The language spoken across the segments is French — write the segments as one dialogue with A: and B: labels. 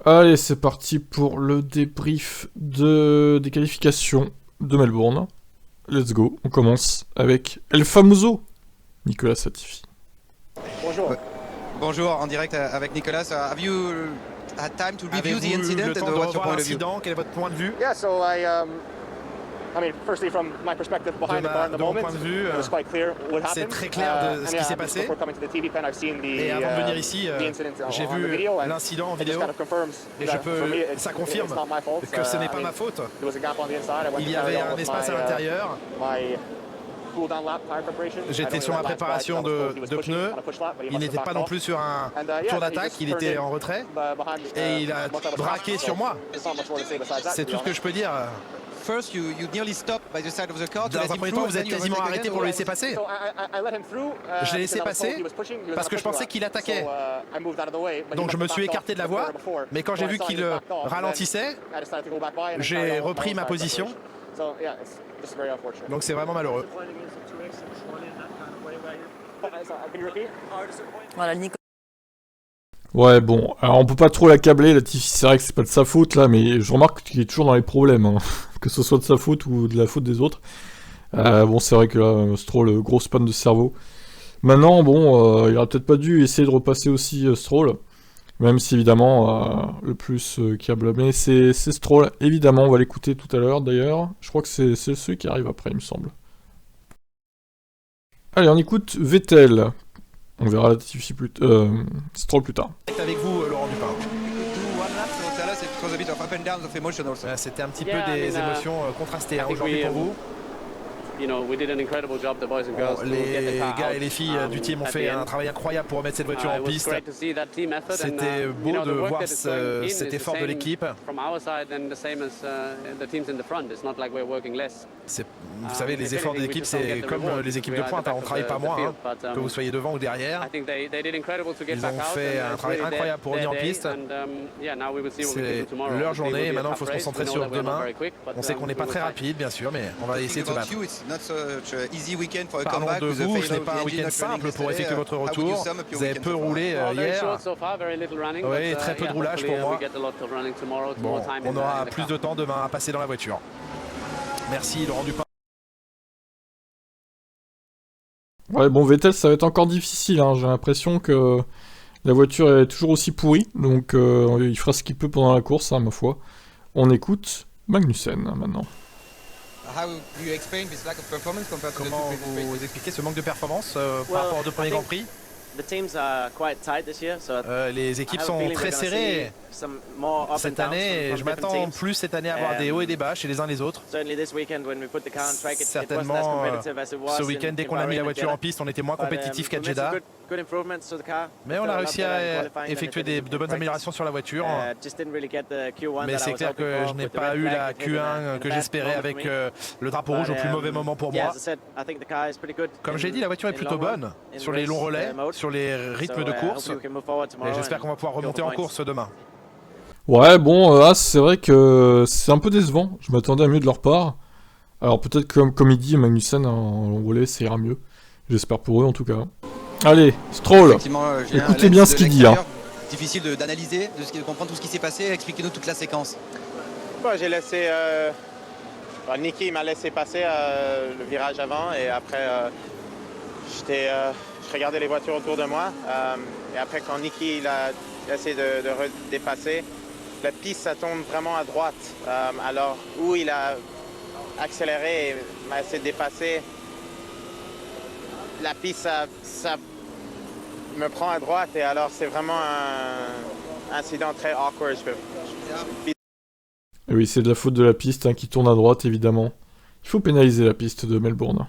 A: Allez, c'est parti pour le débrief des qualifications de Melbourne. Let's go, on commence avec El Famoso, Nicolas Latifi.
B: Bonjour.
C: Bonjour, en direct avec Nicolas. Have you had time to review the incident
D: and what's your point of view? Quel est votre point de vue?
B: Yeah, so I mean, firstly, from my perspective behind the bar in the moment, it was quite clear what happened.
D: C'est très clair de ce qui s'est passé. Et avant de venir ici, j'ai vu l'incident en vidéo et ça confirme que ce n'est pas ma faute. Il y avait un espace à l'intérieur. J'étais sur ma préparation de pneus, il n'était pas non plus sur un tour d'attaque, il était en retrait et il a braqué sur moi. C'est tout ce que je peux dire. Dans un premier temps, vous êtes quasiment arrêté pour le laisser passer. Je l'ai laissé passer parce que je pensais qu'il attaquait. Donc je me suis écarté de la voie, mais quand j'ai vu qu'il ralentissait, j'ai repris ma position. Donc c'est vraiment malheureux.
E: Voilà, Nico.
A: Ouais, bon, alors on peut pas trop l'accabler, Latifi, c'est vrai que c'est pas de sa faute là, mais je remarque qu'il est toujours dans les problèmes, hein. Que ce soit de sa faute ou de la faute des autres. Bon, c'est vrai que là, Stroll, grosse panne de cerveau. Maintenant, bon, il aurait peut-être pas dû essayer de repasser aussi Stroll, même si évidemment, le plus qui a blâmé, c'est Stroll. Évidemment, on va l'écouter tout à l'heure d'ailleurs. Je crois que c'est celui qui arrive après, il me semble. Allez, on écoute Vettel. On verra Latifi Stroll plus tard.
D: Avec vous, Laurent Dupin. C'était un petit peu des émotions contrastées aujourd'hui pour vous. Les gars et les filles du team ont fait un travail incroyable pour remettre cette voiture en piste. C'était beau de voir cet effort de l'équipe. Vous savez, les efforts de l'équipe, c'est comme les équipes de pointe, hein, on ne travaille pas moins, hein, que vous soyez devant ou derrière. Ils ont fait un travail incroyable pour revenir en piste. C'est leur journée et maintenant il faut se concentrer sur demain. On sait qu'on n'est pas très rapide, bien sûr, mais on va essayer de se battre. Parlons de vous, ce n'est pas un week-end simple pour effectuer votre retour. Vous avez peu roulé hier. Oui, très peu de roulage pour moi. Bon, on aura plus de temps demain à passer dans la voiture. Merci Laurent Dupin.
A: Ouais, bon, Vettel, ça va être encore difficile, hein. J'ai l'impression que la voiture est toujours aussi pourrie, donc il fera ce qu'il peut pendant la course, hein, ma foi. On écoute Magnussen, maintenant.
D: Comment vous expliquez ce manque de performance par rapport aux deux premiers Grands Prix? Les équipes sont très serrées cette année et je m'attends plus cette année à avoir des hauts et des bas chez les uns les autres. Certainement, ce week-end, dès qu'on a mis la voiture en piste, on était moins compétitif qu'à Jeddah. Mais on a réussi à effectuer de bonnes améliorations sur la voiture. Mais c'est clair que je n'ai pas eu la Q1 que j'espérais avec le drapeau rouge au plus mauvais moment pour moi. Comme j'ai dit, la voiture est plutôt bonne sur les longs relais, sur les rythmes de course. Et j'espère qu'on va pouvoir remonter en course demain.
A: Ouais, bon, c'est vrai que c'est un peu décevant. Je m'attendais à mieux de leur part. Alors peut-être comme il dit, Magnussen en long relais, ça ira mieux. J'espère pour eux en tout cas. Allez, Stroll, écoutez bien ce qu'il dit. Hein.
C: Difficile d'analyser, de comprendre tout ce qui s'est passé. Expliquez-nous toute la séquence.
B: J'ai laissé... Niki m'a laissé passer le virage avant et après je regardais les voitures autour de moi. Et après quand Niki il a essayé de redépasser, la piste ça tombe vraiment à droite. Alors où il a accéléré et m'a essayé de dépasser, la piste ça me prend à droite et alors c'est vraiment un incident très awkward.
A: Et oui, c'est de la faute de la piste hein, qui tourne à droite évidemment. Il faut pénaliser la piste de Melbourne.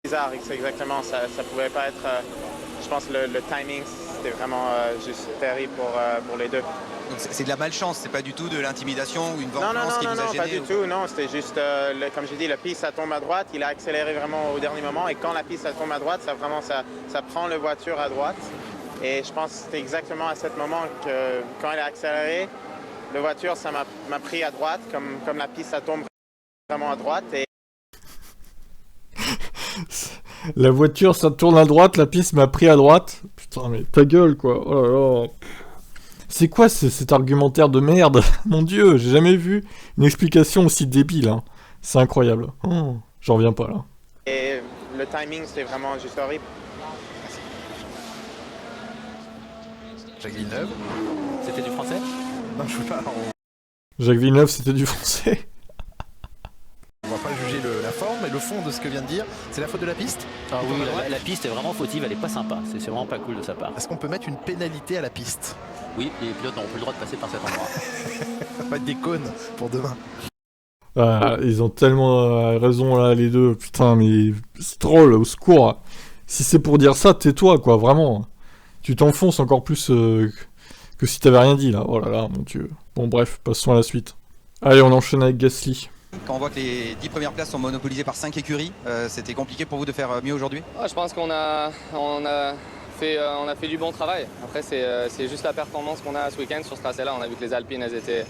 B: Bizarre, c'est exactement, ça pouvait pas être, je pense le timing c'était vraiment juste terrible pour les deux.
C: Donc c'est de la malchance, c'est pas du tout de l'intimidation ou une vengeance qui vous a gêné?
B: Non, pas du tout, non, c'était juste, comme j'ai dit, la piste ça tombe à droite, il a accéléré vraiment au dernier moment et quand la piste ça tombe à droite, ça prend la voiture à droite et je pense que c'était exactement à ce moment que quand il a accéléré, la voiture ça m'a pris à droite, comme la piste ça tombe vraiment à droite et...
A: La voiture ça tourne à droite, la piste m'a pris à droite. Putain mais ta gueule quoi, oh là là. C'est quoi cet argumentaire de merde? Mon Dieu, j'ai jamais vu une explication aussi débile. Hein. C'est incroyable. Oh, j'en reviens pas là.
B: Et le timing, c'était vraiment juste horrible.
D: Jacques Villeneuve, c'était du français? Non, je sais pas.
A: Jacques Villeneuve, c'était du français.
D: On va pas juger la forme et le fond de ce que vient de dire. C'est la faute de la piste?
E: Ah oui, la piste est vraiment fautive, elle est pas sympa. C'est vraiment pas cool de sa part.
D: Est-ce qu'on peut mettre une pénalité à la piste?
E: Oui, les pilotes n'ont plus le droit de passer par cet endroit.
D: On va mettre des cônes pour demain.
A: Ils ont tellement raison là, les deux. Putain, mais c'est drôle, au secours. Si c'est pour dire ça, tais-toi, quoi, vraiment. Tu t'enfonces encore plus que si t'avais rien dit là. Oh là là, mon Dieu. Bon, bref, passons à la suite. Allez, on enchaîne avec Gasly.
C: Quand on voit que les 10 premières places sont monopolisées par 5 écuries, c'était compliqué pour vous de faire mieux aujourd'hui?
F: Je pense qu'on a fait du bon travail. Après, c'est juste la performance qu'on a ce week-end sur ce tracé-là. On a vu que les Alpines, elles étaient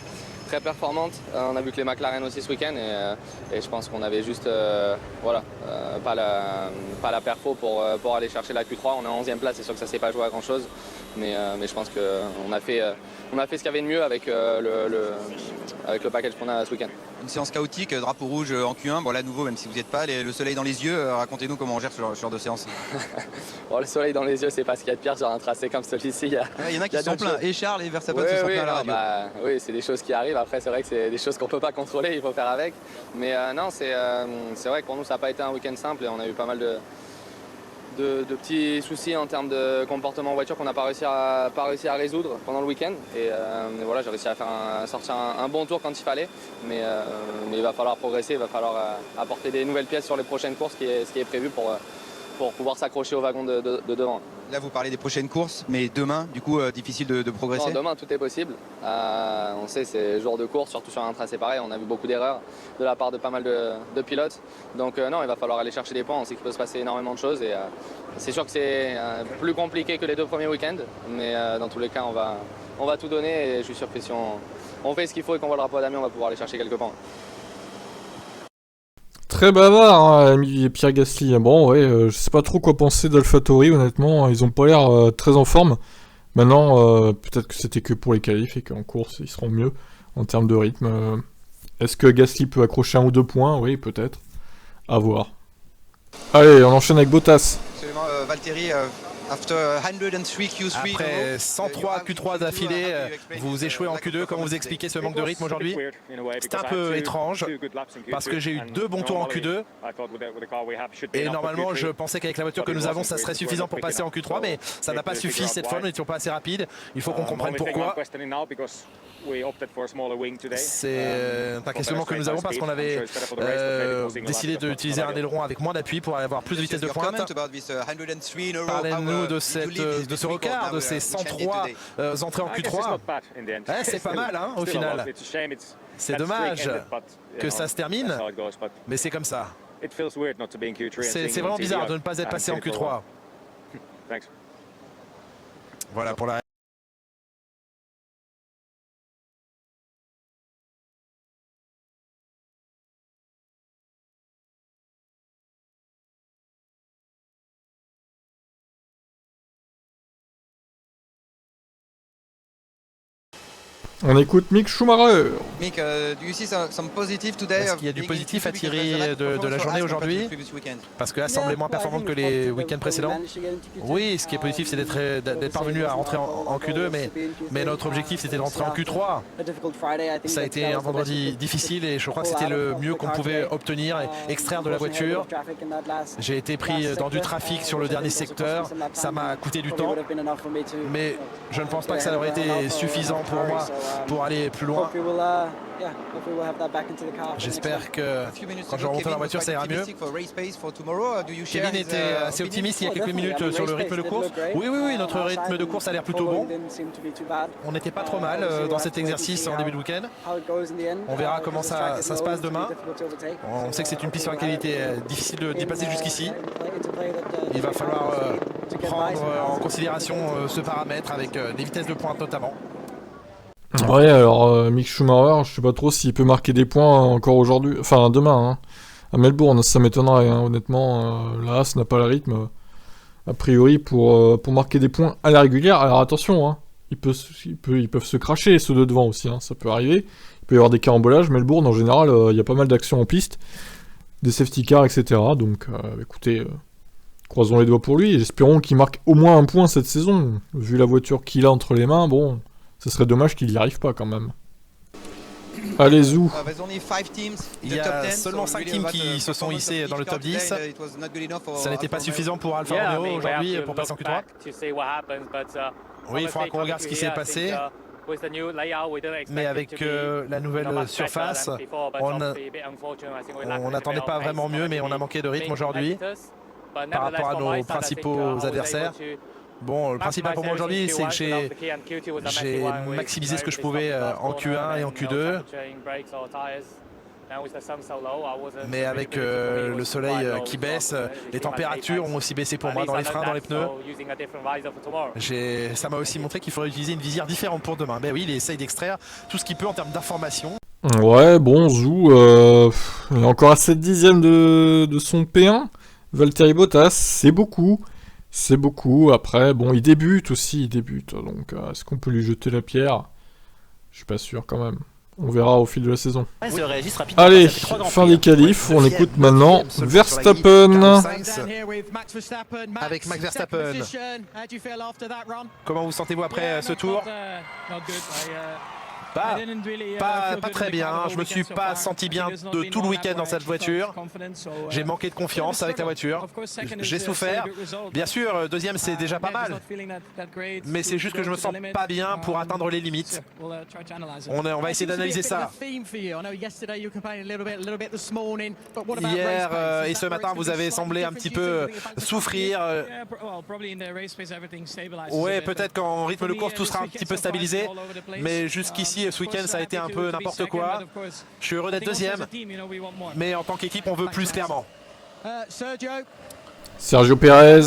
F: très performantes. On a vu que les McLaren aussi ce week-end. Et je pense qu'on avait juste pas la perfo pour aller chercher la Q3. On est en 11e place, c'est sûr que ça ne s'est pas joué à grand-chose. Mais je pense qu'on a fait ce qu'il y avait de mieux avec le package qu'on a ce week-end.
C: Une séance chaotique, drapeau rouge en Q1. Bon là, à nouveau, même si vous n'y êtes pas, le soleil dans les yeux, racontez-nous comment on gère ce genre de séance.
F: Bon, le soleil dans les yeux, c'est pas ce qu'il y a de pire sur un tracé comme celui-ci.
C: Il y en a qui sont pleins. Et Charles et Verstappen se sont pleins à la radio.
F: Oui, c'est des choses qui arrivent. Après, c'est vrai que c'est des choses qu'on ne peut pas contrôler, il faut faire avec. Mais non, c'est vrai que pour nous, ça n'a pas été un week-end simple et on a eu pas mal de petits soucis en termes de comportement en voiture qu'on n'a pas réussi à résoudre pendant le week-end. Et voilà, j'ai réussi à sortir un bon tour quand il fallait. Mais il va falloir progresser, il va falloir apporter des nouvelles pièces sur les prochaines courses, ce qui est prévu pour pouvoir s'accrocher au wagon de devant.
C: Là, vous parlez des prochaines courses, mais demain, du coup, difficile de progresser?
F: Non, demain, tout est possible. On sait, c'est jour de course, surtout sur un tracé pareil. On a vu beaucoup d'erreurs de la part de pas mal de pilotes. Donc non, il va falloir aller chercher des points. On sait qu'il peut se passer énormément de choses. Et c'est sûr que c'est plus compliqué que les 2 premiers week-ends. Mais dans tous les cas, on va tout donner. Et je suis sûr que si on fait ce qu'il faut et qu'on voit le drapeau à Damien, on va pouvoir aller chercher quelques points.
A: Très bavard, hein, Pierre Gasly. Bon, ouais, je sais pas trop quoi penser d'AlphaTauri, honnêtement. Ils ont pas l'air très en forme. Maintenant, peut-être que c'était que pour les qualifs et qu'en course, ils seront mieux en termes de rythme. Est-ce que Gasly peut accrocher 1 ou 2 points? Oui, peut-être. À voir. Allez, on enchaîne avec Bottas.
C: Absolument, Valtteri,
D: après 103 Q3 d'affilée, vous échouez en Q2. Comment vous expliquez ce manque de rythme aujourd'hui? C'est un peu étrange parce que j'ai eu 2 bons tours en Q2 et normalement je pensais qu'avec la voiture que nous avons ça serait suffisant pour passer en Q3, mais ça n'a pas suffi cette fois, nous n'étions pas assez rapides. Il faut qu'on comprenne pourquoi. C'est un questionnement que nous avons parce qu'on avait décidé d'utiliser un aileron avec moins d'appui pour avoir plus de vitesse de pointe. Parlez-nous de ce record, de ces 103 entrées en Q3. C'est pas mal hein, au final. C'est dommage que ça se termine, mais c'est comme ça. C'est vraiment bizarre de ne pas être passé en Q3. Voilà pour la...
A: On écoute Mick Schumacher.
C: Mick, do you see some positive today?
D: Est-ce qu'il y a du positif à tirer de la journée aujourd'hui? Parce qu'elle semblait moins performante que les week-ends précédents. Oui, ce qui est positif, c'est d'être parvenu à rentrer en Q2, mais notre objectif, c'était de rentrer en Q3. Ça a été un vendredi difficile et je crois que c'était le mieux qu'on pouvait obtenir et extraire de la voiture. J'ai été pris dans du trafic sur le dernier secteur. Ça m'a coûté du temps, mais je ne pense pas que ça aurait été suffisant pour moi pour aller plus loin. J'espère que quand je remonte dans la voiture, ça ira mieux. Kevin était assez optimiste il y a quelques minutes sur le rythme de course. Oui, notre rythme de course a l'air plutôt bon. On n'était pas trop mal dans cet exercice en début de week-end. On verra comment ça se passe demain. On sait que c'est une piste sur laquelle il était difficile d'y passer jusqu'ici. Il va falloir prendre en considération ce paramètre avec des vitesses de pointe notamment.
A: Ouais, alors Mick Schumacher, je sais pas trop s'il peut marquer des points encore aujourd'hui, enfin demain, hein. À Melbourne, ça m'étonnerait, hein, honnêtement, là, ça n'a pas le rythme, a priori, pour marquer des points à la régulière. Alors attention, hein, ils peuvent se cracher, ceux de devant aussi, hein, ça peut arriver. Il peut y avoir des carambolages, Melbourne, en général, il y a pas mal d'actions en piste, des safety cars, etc. Donc, écoutez, croisons les doigts pour lui, et espérons qu'il marque au moins un point cette saison. Vu la voiture qu'il a entre les mains, bon, ce serait dommage qu'il n'y arrive pas quand même. Allez, Zou.
D: Il y a seulement 5 teams qui se sont hissés dans le top 10. Ça n'était pas suffisant pour Alfa Romeo aujourd'hui pour passer en Q3. Oui, il faudra qu'on regarde ce qui s'est passé. Mais avec la nouvelle surface, on n'attendait pas vraiment mieux, mais on a manqué de rythme aujourd'hui par rapport à nos principaux adversaires. Bon, le principal pour moi aujourd'hui, c'est que j'ai maximisé ce que je pouvais en Q1 et en Q2. Mais avec le soleil qui baisse, les températures ont aussi baissé pour moi dans les freins, dans les pneus. Ça m'a aussi montré qu'il faudrait utiliser une visière différente pour demain. Ben oui, il essaye d'extraire tout ce qu'il peut en termes d'informations.
A: Ouais, bon, Zou, il est encore à 7 dixièmes de son P1. Valtteri Bottas, c'est beaucoup. C'est beaucoup. Après, bon, il débute aussi, Donc, est-ce qu'on peut lui jeter la pierre? Je suis pas sûr quand même. On verra au fil de la saison. Allez, fin des qualifs. On écoute maintenant Verstappen.
D: Avec Max Verstappen. Comment vous sentez-vous après ce tour? Pas très bien, je me suis pas senti bien de tout le week-end dans cette voiture. J'ai manqué de confiance avec la voiture. J'ai souffert. Bien sûr, deuxième c'est déjà pas mal. Mais c'est juste que je me sens pas bien pour atteindre les limites. On va essayer d'analyser ça. Hier et ce matin, vous avez semblé un petit peu souffrir. Ouais, peut-être qu'en rythme de course, tout sera un petit peu stabilisé. Mais jusqu'ici, ce week-end, ça a été un peu n'importe quoi. Je suis heureux d'être deuxième, mais en tant qu'équipe, on veut plus clairement.
A: Sergio Pérez.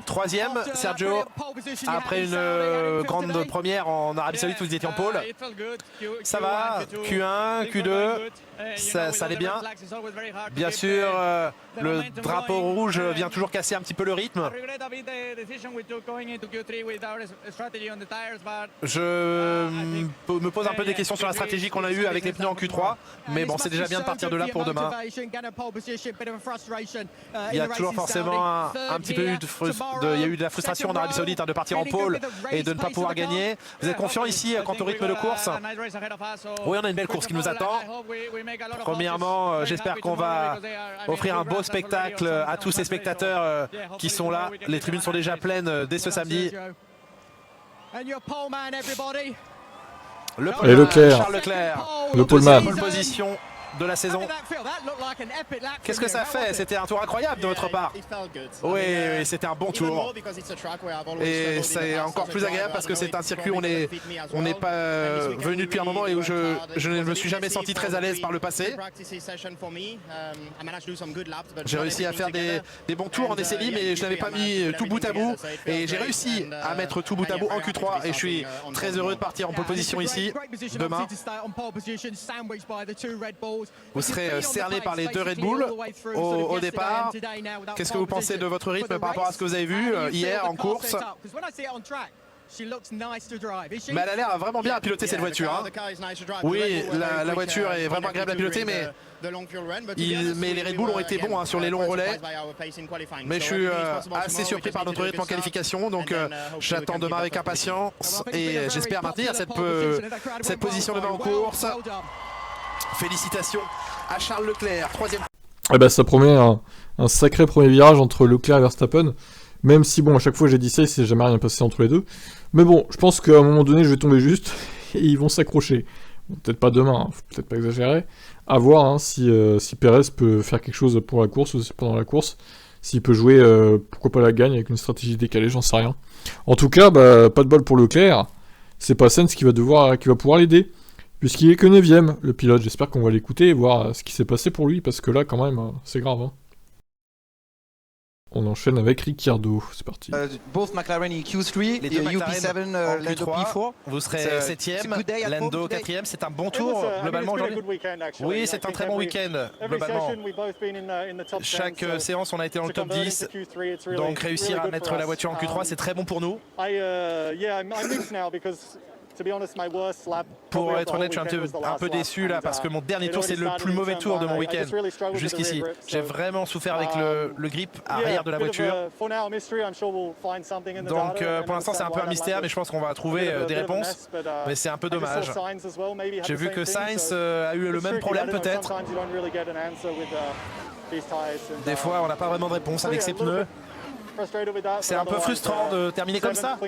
D: Troisième, Sergio. Après une grande première en Arabie Saoudite où vous étiez en pôle. Ça va, Q1, Q2, ça allait bien. Bien sûr, le drapeau rouge vient toujours casser un petit peu le rythme. Je me pose un peu des questions sur la stratégie qu'on a eue avec les pneus en Q3. Mais bon, c'est déjà bien de partir de là pour demain. Il y a toujours forcément un petit peu il y a eu de la frustration en Arabie Saoudite de partir en pôle et de ne pas pouvoir gagner. Vous êtes confiant ici quant au rythme de course? Oui, on a une belle course qui nous attend. Premièrement, j'espère qu'on va offrir un beau spectacle à tous ces spectateurs qui sont là. Les tribunes sont déjà pleines dès ce samedi.
A: Et Leclerc.
D: Charles Leclerc,
A: le poleman.
D: Pole position de la saison. Qu'est-ce que ça fait? C'était un tour incroyable de votre part. Oui, c'était un bon tour. Et c'est encore plus agréable parce que c'est un circuit où on n'est pas venu depuis un moment et où je ne me suis jamais senti très à l'aise par le passé. J'ai réussi à faire des bons tours en essai libre, mais je n'avais pas mis tout bout à bout. Et j'ai réussi à mettre tout bout à bout en Q3 et je suis très heureux de partir en pole position ici demain. Vous serez cerné par les deux Red Bull au départ. Qu'est-ce que vous pensez de votre rythme par rapport à ce que vous avez vu hier en course? Mais elle a l'air vraiment bien à piloter cette voiture. Hein. Oui, la voiture est vraiment agréable à piloter, mais les Red Bull ont été bons sur les longs relais. Mais je suis assez surpris par notre rythme en qualification, donc j'attends demain avec impatience et j'espère maintenir cette position demain en course. Félicitations à Charles Leclerc, troisième.
A: Eh ben, ça promet un sacré premier virage entre Leclerc et Verstappen. Même si, bon, à chaque fois j'ai dit ça, il s'est jamais rien passé entre les deux. Mais bon, je pense qu'à un moment donné, je vais tomber juste et ils vont s'accrocher. Bon, peut-être pas demain, faut peut-être pas exagérer. À voir si Pérez peut faire quelque chose pour la course, aussi pendant la course. S'il peut jouer, pourquoi pas la gagne avec une stratégie décalée, j'en sais rien. En tout cas, bah, pas de bol pour Leclerc. C'est pas Sainz qui va pouvoir l'aider. Puisqu'il est que 9ème, le pilote. J'espère qu'on va l'écouter et voir ce qui s'est passé pour lui, parce que là, quand même, c'est grave. Hein. on enchaîne avec Ricciardo. C'est parti.
C: Both McLaren in Q3,
D: Les deux
C: UP7,
D: en
C: Lando
D: Q3,
C: P4.
D: vous serez 7ème, Lando 4ème, c'est un bon tour globalement aujourd'hui. Oui, c'est un très bon week-end globalement. Chaque séance, on a été dans le top 10, donc réussir à mettre la voiture en Q3, c'est très bon pour nous. Pour être honnête, je suis un peu déçu là parce que mon dernier tour c'est le plus mauvais tour de mon week-end jusqu'ici. J'ai vraiment souffert avec le grip arrière de la voiture. Donc pour l'instant c'est un peu un mystère, mais je pense qu'on va trouver des réponses. Mais c'est un peu dommage. J'ai vu que Sainz a eu le même problème peut-être. Des fois on n'a pas vraiment de réponse avec ses pneus. C'est un peu frustrant de terminer comme ça,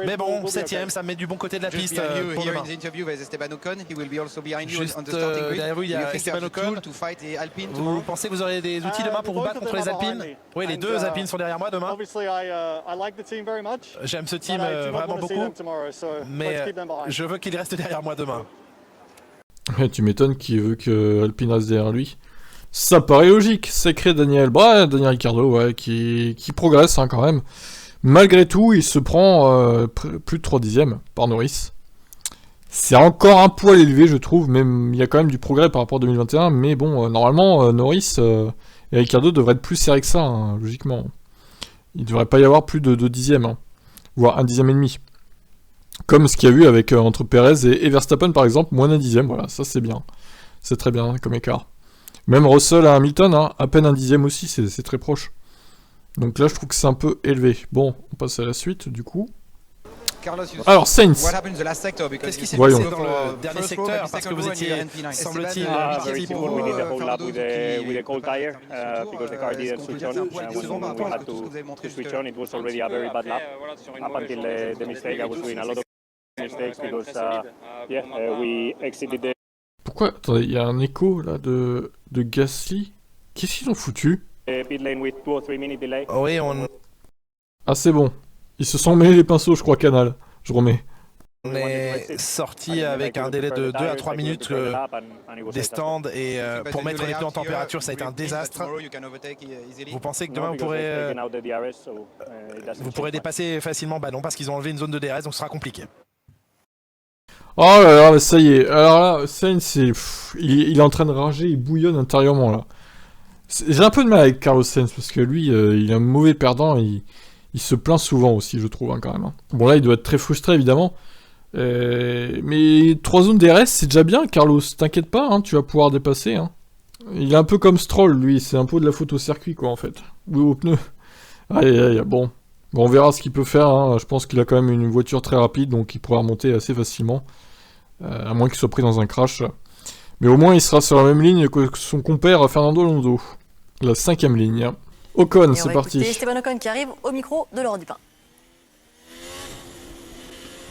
D: mais bon, 7ème, ça me met du bon côté de la piste pour demain. Juste derrière vous, il y a Esteban Ocon. Vous pensez que vous aurez des outils demain pour vous battre contre les Alpines? Oui, les deux Alpines sont derrière moi demain. J'aime ce team vraiment beaucoup, mais je veux qu'il reste derrière moi demain.
A: Tu m'étonnes qu'il veut que Alpine reste derrière lui. Ça paraît logique, sacré Daniel. Bah, Daniel Ricciardo, ouais, qui progresse hein, quand même. Malgré tout, il se prend plus de 3 dixièmes par Norris. C'est encore un poil élevé, je trouve, même il y a quand même du progrès par rapport à 2021, mais bon, normalement, Norris et Ricciardo devraient être plus serrés que ça, hein, logiquement. Il ne devrait pas y avoir plus de 2 dixièmes, hein, voire 1 dixième et demi. Comme ce qu'il y a eu avec entre Perez et Verstappen, par exemple, moins d'un dixième, voilà, ça c'est bien. C'est très bien comme écart. Même Russell à Hamilton, hein, à peine 1 dixième aussi, c'est très proche. Donc là, je trouve que c'est un peu élevé. Bon, on passe à la suite, du coup. Alors, Sainz.
D: Qu'est-ce qui s'est passé dans le dernier secteur? Parce que vous étiez, semble-t-il,
A: Pourquoi? Attendez, il y a un écho là de Gasly. Qu'est-ce qu'ils ont foutu?
D: oui,
A: Ah, c'est bon. Ils se sont mêlés les pinceaux, je crois, Canal. Je remets.
D: on est sorti avec un délai de 2 à 3 minutes des stands et pour mettre les pneus en température, ça a été un désastre. Vous pensez que demain vous pourrez dépasser facilement? Bah non, parce qu'ils ont enlevé une zone de DRS, donc ce sera compliqué.
A: Oh là là, ça y est. Alors là, Sainz, il est en train de rager, il bouillonne intérieurement là. J'ai un peu de mal avec Carlos Sainz parce que lui, il est un mauvais perdant. Il se plaint souvent aussi, je trouve, hein, quand même. Hein. Bon, là, il doit être très frustré, évidemment. Mais 3 zones DRS, c'est déjà bien, Carlos. T'inquiète pas, hein, tu vas pouvoir dépasser. Hein. Il est un peu comme Stroll, lui. C'est un peu de la faute au circuit, quoi, en fait. Ou aux pneus. Aïe, bon. Bon, on verra ce qu'il peut faire. Hein. Je pense qu'il a quand même une voiture très rapide, donc il pourra remonter assez facilement. À moins qu'il soit pris dans un crash. Mais au moins, il sera sur la même ligne que son compère Fernando Alonso. La 5ème ligne. Ocon, c'est parti.
G: Esteban Ocon qui arrive au micro de l'Europe du Pain.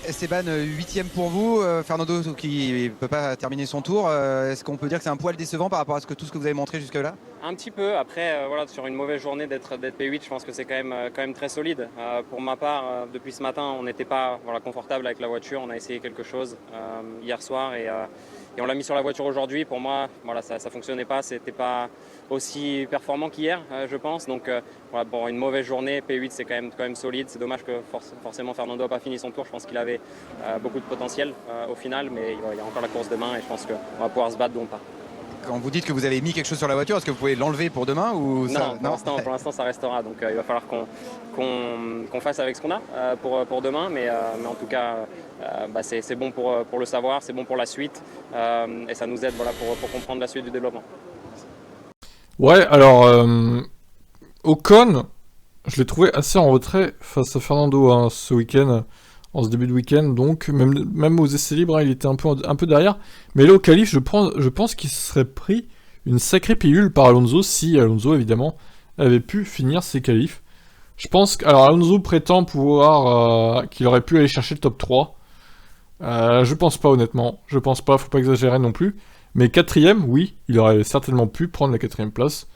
C: Esteban, 8ème pour vous. Fernando qui ne peut pas terminer son tour. Est-ce qu'on peut dire que c'est un poil décevant par rapport à tout ce que vous avez montré jusque-là?
F: Un petit peu. Après, voilà, sur une mauvaise journée d'être P8, je pense que c'est quand même très solide. Pour ma part, depuis ce matin, on n'était pas confortable avec la voiture. On a essayé quelque chose hier soir et on l'a mis sur la voiture aujourd'hui. Pour moi, voilà, ça ne fonctionnait pas. C'était pas aussi performant qu'hier, je pense. Donc, voilà, bon, une mauvaise journée. P8, c'est quand même solide. C'est dommage que forcément Fernando n'a pas fini son tour. Je pense qu'il avait beaucoup de potentiel au final, mais il y a encore la course demain et je pense qu'on va pouvoir se battre donc pas.
C: Quand vous dites que vous avez mis quelque chose sur la voiture, est-ce que vous pouvez l'enlever pour demain ou ça...
F: Non, pour l'instant ça restera, donc il va falloir qu'on fasse avec ce qu'on a pour demain, mais en tout cas c'est bon pour le savoir, c'est bon pour la suite et ça nous aide voilà, pour comprendre la suite du développement.
A: Ouais, alors Ocon, je l'ai trouvé assez en retrait face à Fernando hein, ce week-end. En ce début de week-end, donc même aux essais libres, hein, il était un peu derrière. Mais là au qualif, je pense qu'il se serait pris une sacrée pilule par Alonso, si Alonso évidemment avait pu finir ses qualifs. Je pense que alors Alonso prétend pouvoir qu'il aurait pu aller chercher le top 3. Je pense pas honnêtement, je pense pas, faut pas exagérer non plus. Mais 4ème, oui, il aurait certainement pu prendre la 4ème place.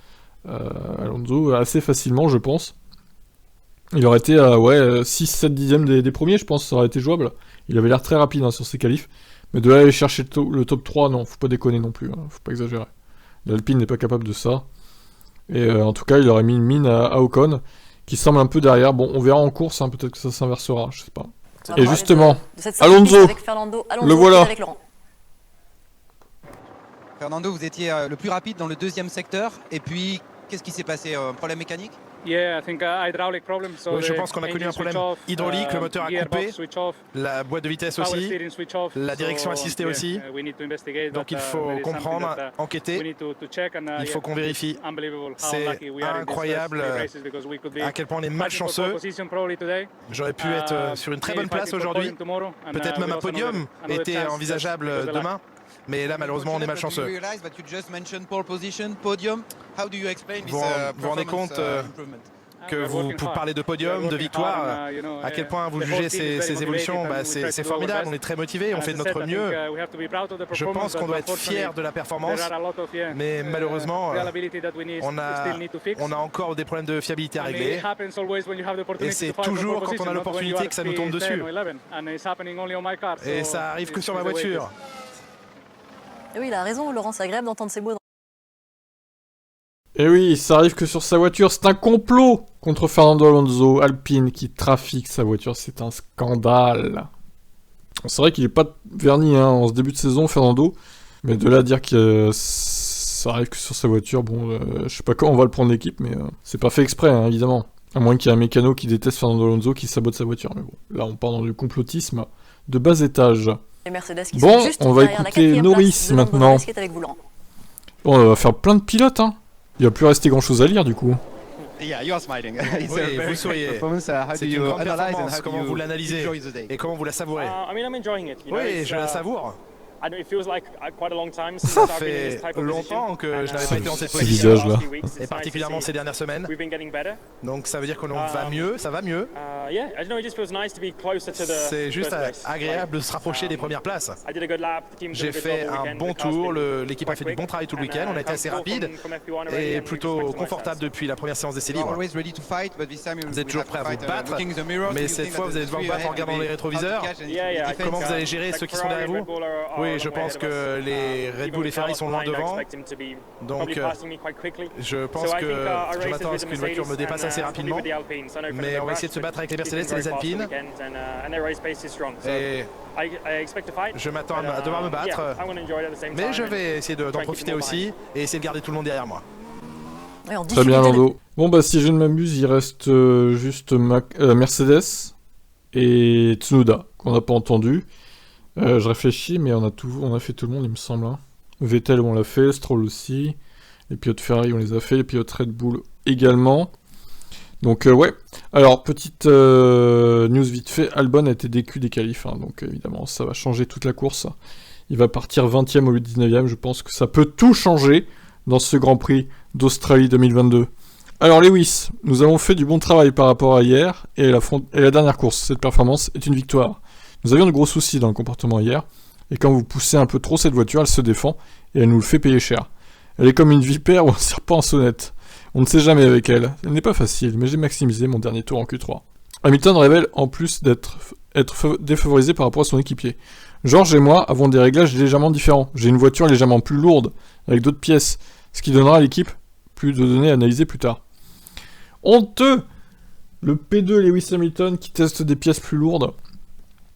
A: Alonso assez facilement, je pense. Il aurait été à 6-7 dixièmes des premiers, je pense, ça aurait été jouable. Il avait l'air très rapide hein, sur ses qualifs. Mais de là aller chercher le top 3, non, faut pas déconner non plus, hein, faut pas exagérer. L'Alpine n'est pas capable de ça. Et en tout cas, il aurait mis une mine à Ocon, qui semble un peu derrière. Bon, on verra en course, hein, peut-être que ça s'inversera, je sais pas. Et justement, Alonso,
G: avec Fernando
A: le voilà.
G: Avec Laurent.
C: Fernando, vous étiez le plus rapide dans le deuxième secteur. Et puis, qu'est-ce qui s'est passé? Un problème mécanique?
D: Oui, je pense qu'on a connu un problème hydraulique, le moteur a coupé, la boîte de vitesse aussi, la direction assistée aussi. Donc il faut comprendre, enquêter, il faut qu'on vérifie. C'est incroyable à quel point on est malchanceux. J'aurais pu être sur une très bonne place aujourd'hui, peut-être même un podium était envisageable demain. Mais là, malheureusement, on est malchanceux. Vous vous rendez compte que vous parlez de podium, de victoire, à quel point vous jugez ces évolutions, c'est formidable, on est très motivés, on fait de notre mieux. Je pense qu'on doit être fier de la performance, mais malheureusement, on a encore des problèmes de fiabilité à régler. Et c'est toujours quand on a l'opportunité que ça nous tombe dessus. Et ça arrive que sur ma voiture.
G: Et oui, il a raison, Laurent, c'est agréable d'entendre ces mots.
A: Et oui, ça arrive que sur sa voiture, c'est un complot contre Fernando Alonso, Alpine, qui trafique sa voiture, c'est un scandale. C'est vrai qu'il est pas verni hein, en ce début de saison, Fernando, mais de là à dire que ça arrive que sur sa voiture, bon, je sais pas quand on va le prendre l'équipe, mais c'est pas fait exprès, hein, évidemment. À moins qu'il y ait un mécano qui déteste Fernando Alonso qui sabote sa voiture, mais bon, là on part dans du complotisme de bas étage.
G: Les Mercedes qui
A: bon,
G: sont juste
A: on va écouter Norris maintenant. Bon, on va faire plein de pilotes, hein. Il va plus rester grand chose à lire du coup.
D: Oui, vous souriez. C'est une grande performance. Comment vous l'analysez et comment vous la savourez? Oui, je la savoure. Ça fait longtemps que je n'avais pas été dans cette position, et particulièrement ces dernières semaines. Donc ça veut dire qu'on va mieux, ça va mieux. C'est juste agréable de se rapprocher des premières places. J'ai fait un bon tour, l'équipe a fait du bon travail tout le week-end, on a été assez rapide et plutôt confortable depuis la première séance d'essai libre. Vous êtes toujours prêt à vous battre, mais cette fois vous allez devoir vous battre en regardant les rétroviseurs. Comment vous allez gérer ceux qui sont derrière vous? Oui, je pense que les Red Bull et Ferrari sont loin devant, donc je pense que je m'attends à ce qu'une voiture me dépasse assez rapidement, mais on va essayer de se battre avec les Mercedes et les Alpines, et je m'attends à devoir me battre, mais je vais essayer d'en profiter aussi, et essayer de garder tout le monde derrière moi.
A: Très bien Lando. Bon bah si je ne m'amuse, il reste juste Mercedes et Tsunoda, qu'on n'a pas entendu. Je réfléchis, mais on a fait tout le monde, il me semble. Hein. Vettel, on l'a fait, Stroll aussi. Les pilotes Ferrari, on les a fait. Les pilotes Red Bull également. Donc, ouais. Alors, petite news vite fait. Albon a été DQ des qualifs. Hein, donc, évidemment, ça va changer toute la course. Il va partir 20e au lieu de 19e. Je pense que ça peut tout changer dans ce Grand Prix d'Australie 2022. Alors, Lewis, nous avons fait du bon travail par rapport à hier. Et la dernière course, cette performance est une victoire. Nous avions de gros soucis dans le comportement hier, et quand vous poussez un peu trop cette voiture, elle se défend, et elle nous le fait payer cher. Elle est comme une vipère ou un serpent en sonnette. On ne sait jamais avec elle. Elle n'est pas facile, mais j'ai maximisé mon dernier tour en Q3. Hamilton révèle en plus d'être défavorisé par rapport à son équipier. George et moi avons des réglages légèrement différents. J'ai une voiture légèrement plus lourde, avec d'autres pièces, ce qui donnera à l'équipe plus de données à analyser plus tard. Honteux! Le P2 Lewis Hamilton qui teste des pièces plus lourdes.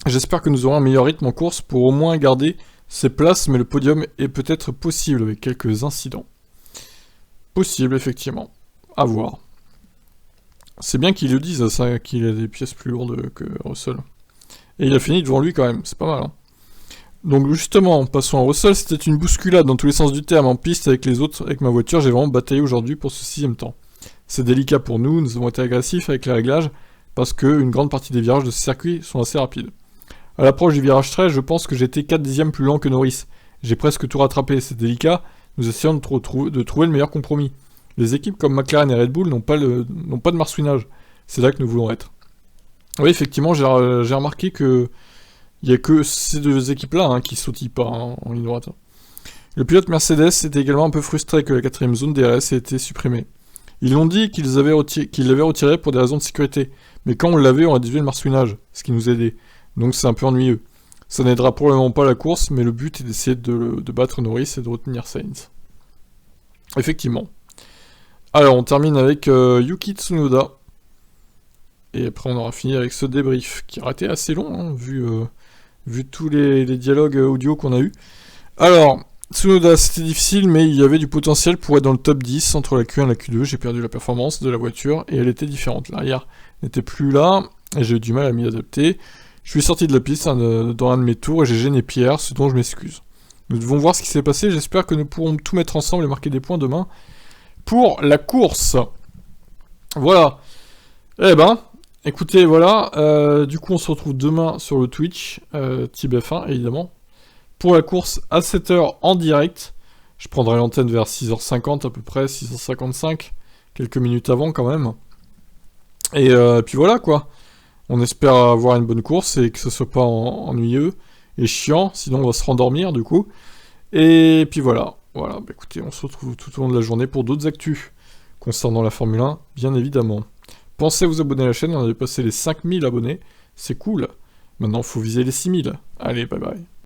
A: J'espère que nous aurons un meilleur rythme en course pour au moins garder ses places, mais le podium est peut-être possible avec quelques incidents. Possible, effectivement. À voir. C'est bien qu'ils le disent, ça, qu'il a des pièces plus lourdes que Russell. Et il a fini devant lui quand même, c'est pas mal. Hein. Donc justement, passons à Russell, c'était une bousculade dans tous les sens du terme en piste avec les autres, avec ma voiture, j'ai vraiment bataillé aujourd'hui pour ce 6ème temps. C'est délicat pour nous, nous avons été agressifs avec les réglages, parce qu'une grande partie des virages de ce circuit sont assez rapides. À l'approche du virage 13, je pense que j'étais 4 dixièmes plus lent que Norris. J'ai presque tout rattrapé, c'est délicat, nous essayons de trouver le meilleur compromis. Les équipes comme McLaren et Red Bull n'ont pas de marsouinage, c'est là que nous voulons être. Oui, effectivement, j'ai remarqué que il n'y a que ces deux équipes-là hein, qui sautillent pas hein, en ligne droite. Le pilote Mercedes était également un peu frustré que la 4ème zone DRS ait été supprimée. Ils l'ont dit qu'ils l'avaient retiré pour des raisons de sécurité, mais quand on l'avait, on a réduit le marsouinage, ce qui nous aidait. Donc c'est un peu ennuyeux. Ça n'aidera probablement pas la course, mais le but est d'essayer de battre Norris et de retenir Sainz. Effectivement. Alors, on termine avec Yuki Tsunoda. Et après, on aura fini avec ce débrief, qui aurait été assez long, hein, vu tous les dialogues audio qu'on a eu. Alors, Tsunoda, c'était difficile, mais il y avait du potentiel pour être dans le top 10 entre la Q1 et la Q2. J'ai perdu la performance de la voiture, et elle était différente. L'arrière n'était plus là, et j'ai eu du mal à m'y adapter. Je suis sorti de la piste dans un de mes tours, et j'ai gêné Pierre, ce dont je m'excuse. Nous devons voir ce qui s'est passé, j'espère que nous pourrons tout mettre ensemble et marquer des points demain pour la course. Voilà. Eh ben, écoutez, voilà. Du coup, on se retrouve demain sur le Twitch, Type F1, évidemment, pour la course à 7h en direct. Je prendrai l'antenne vers 6h50 à peu près, 6h55, quelques minutes avant quand même. Et puis voilà, quoi. On espère avoir une bonne course et que ce soit pas ennuyeux et chiant, sinon on va se rendormir du coup. Et puis voilà, bah, écoutez, on se retrouve tout au long de la journée pour d'autres actus concernant la Formule 1, bien évidemment. Pensez à vous abonner à la chaîne, on a dépassé les 5000 abonnés, c'est cool. Maintenant, il faut viser les 6000. Allez, bye bye.